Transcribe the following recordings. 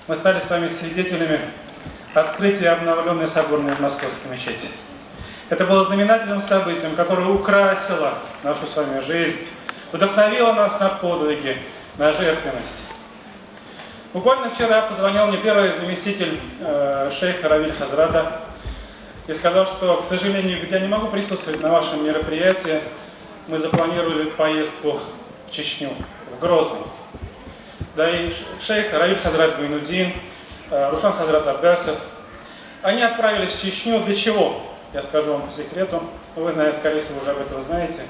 мы стали с вами свидетелями открытия обновленной соборной в Московской мечети. Это было знаменательным событием, которое украсило нашу с вами жизнь, вдохновило нас на подвиги, на жертвенность. Буквально вчера позвонил мне первый заместитель шейха Равиль Хазрата и сказал, что, к сожалению, я не могу присутствовать на вашем мероприятии. Мы запланировали поездку в Чечню, в Грозный. Да и шейх Равиль Хазрат Гуйнудин, Рушан Хазрат Аббасов, они отправились в Чечню для чего? Я скажу вам по секрету, вы, наверное, скорее всего, уже об этом знаете,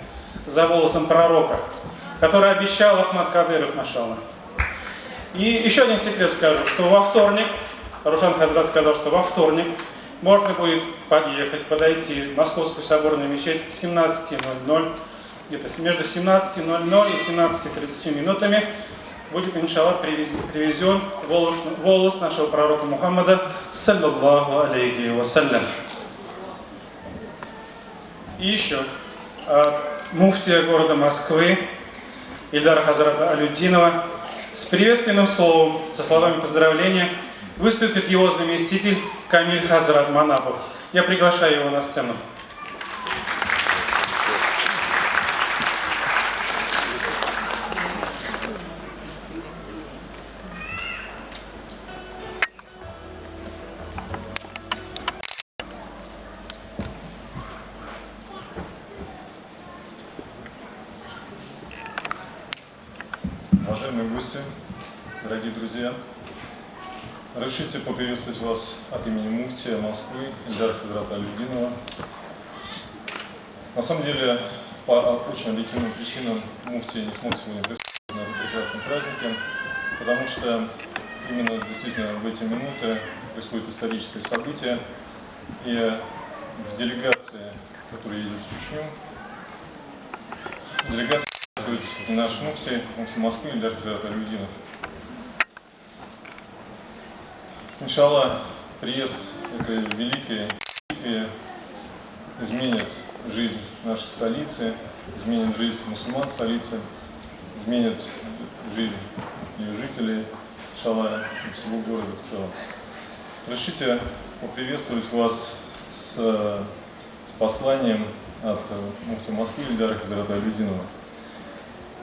за волосом пророка, который обещал Ахмад Кадыров, машаллах. И еще один секрет скажу, что во вторник, Рушан Хазрат сказал, что во вторник можно будет подойти в Московскую соборную мечеть к 17:00, где-то между 17:00 и 17:30 минутами будет, иншаллах, привезен волос нашего пророка Мухаммада, саллаллаху алейхи вассалям. И еще от муфтия города Москвы Ильдара Хазрата Алюддинова с приветственным словом, со словами поздравления, выступит его заместитель Камиль Хазрат Манапов. Я приглашаю его на сцену. Уважаемые гости, дорогие друзья, разрешите поприветствовать вас от имени муфтия Москвы Ильдара Хазрата Алюддинова. На самом деле, по очень объективным причинам муфтий не смог сегодня присутствовать на этом прекрасном празднике, потому что именно действительно в эти минуты происходит историческое событие, и в делегации, которая едет в Чечню, делегация и наш муфтий Москвы Ильдар Хазрат Алюддинов. Иншаллах, приезд этой великой реликвии изменит жизнь нашей столицы, изменит жизнь мусульман столицы, изменит жизнь ее жителей, иншаллах, и всего города в целом. Разрешите поприветствовать вас с посланием от муфтия Москвы Ильдара Хазрата Алюддинова.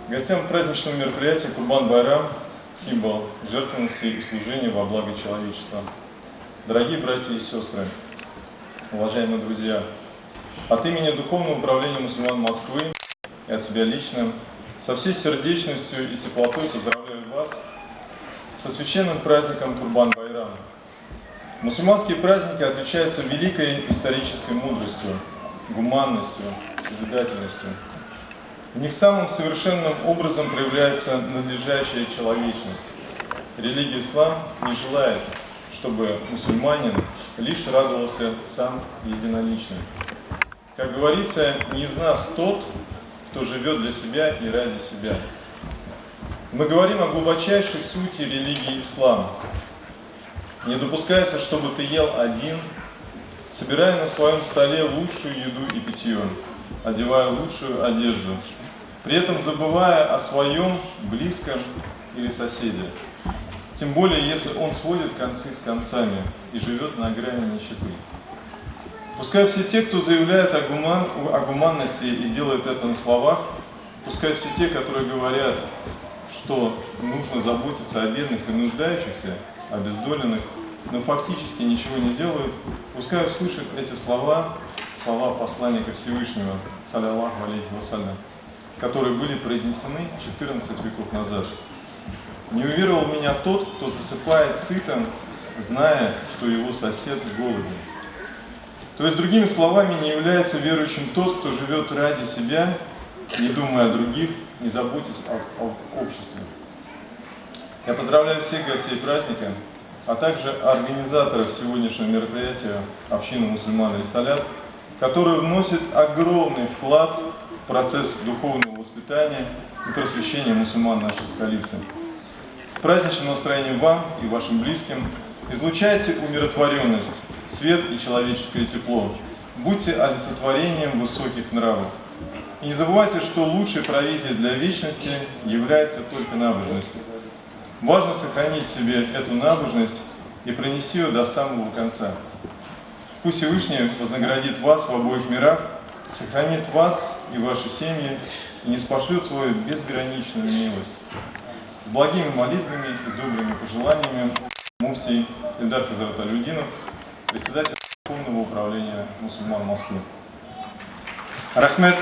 Гостям праздничного мероприятия Курбан-Байрам – символ жертвенности и служения во благо человечества. Дорогие братья и сестры, уважаемые друзья, от имени Духовного управления мусульман Москвы и от себя лично, со всей сердечностью и теплотой поздравляю вас со священным праздником Курбан-Байрам. Мусульманские праздники отличаются великой исторической мудростью, гуманностью, созидательностью. В них самым совершенным образом проявляется надлежащая человечность. Религия ислам не желает, чтобы мусульманин лишь радовался сам единолично. Как говорится, не из нас тот, кто живет для себя и ради себя. Мы говорим о глубочайшей сути религии ислам. Не допускается, чтобы ты ел один, собирая на своем столе лучшую еду и питье, одевая лучшую одежду, при этом забывая о своем близком или соседе. Тем более, если он сводит концы с концами и живет на грани нищеты. Пускай все те, кто заявляет о гуманности и делает это на словах, пускай все те, которые говорят, что нужно заботиться о бедных и нуждающихся, обездоленных, но фактически ничего не делают, пускай услышат эти слова посланника Всевышнего, саллаллаху алейхи вассалям, которые были произнесены 14 веков назад. Не уверовал в меня тот, кто засыпает сытым, зная, что его сосед голоден. То есть, другими словами, не является верующим тот, кто живет ради себя, не думая о других, не заботясь об обществе. Я поздравляю всех гостей праздника, а также организаторов сегодняшнего мероприятия, общины мусульман Рисалят, которые вносят огромный вклад в процесс духовного воспитания и просвещения мусульман нашей столицы. В праздничном настроении вам и вашим близким излучайте умиротворенность, свет и человеческое тепло. Будьте олицетворением высоких нравов. И не забывайте, что лучшей провизией для вечности является только набожность. Важно сохранить в себе эту набожность и пронести ее до самого конца. Пусть Всевышний вознаградит вас в обоих мирах, сохранит вас и ваши семьи и не спошлет свою безграничную милость. С благими молитвами и добрыми пожеланиями муфтий Эльдар Хазрат Аль-Удинов, председатель Верховного управления мусульман Москвы. Рахмет,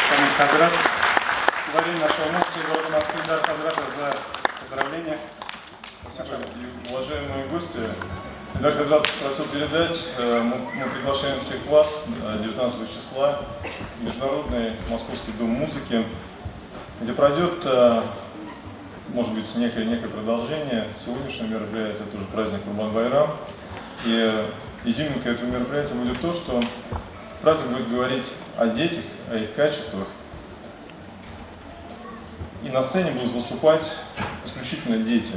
Камиль Хазрат. Благодарим нашего муфти города Москвы Эльдар Хазрата за поздравления. Уважаемые гости, Эльдар Хазрат просил передать, мы приглашаем всех вас 19 числа в Международный Московский дом музыки, где пройдет, может быть, некое продолжение сегодняшнего мероприятия, тоже праздник Курбан-Байрам. И изюминкой этого мероприятия будет то, что праздник будет говорить о детях, о их качествах. И на сцене будут выступать исключительно дети.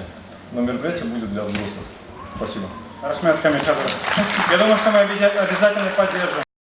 Но мероприятие будет для взрослых. Спасибо. Рахмет, Камиль Хазрат. Я думаю, что мы обязательно поддержим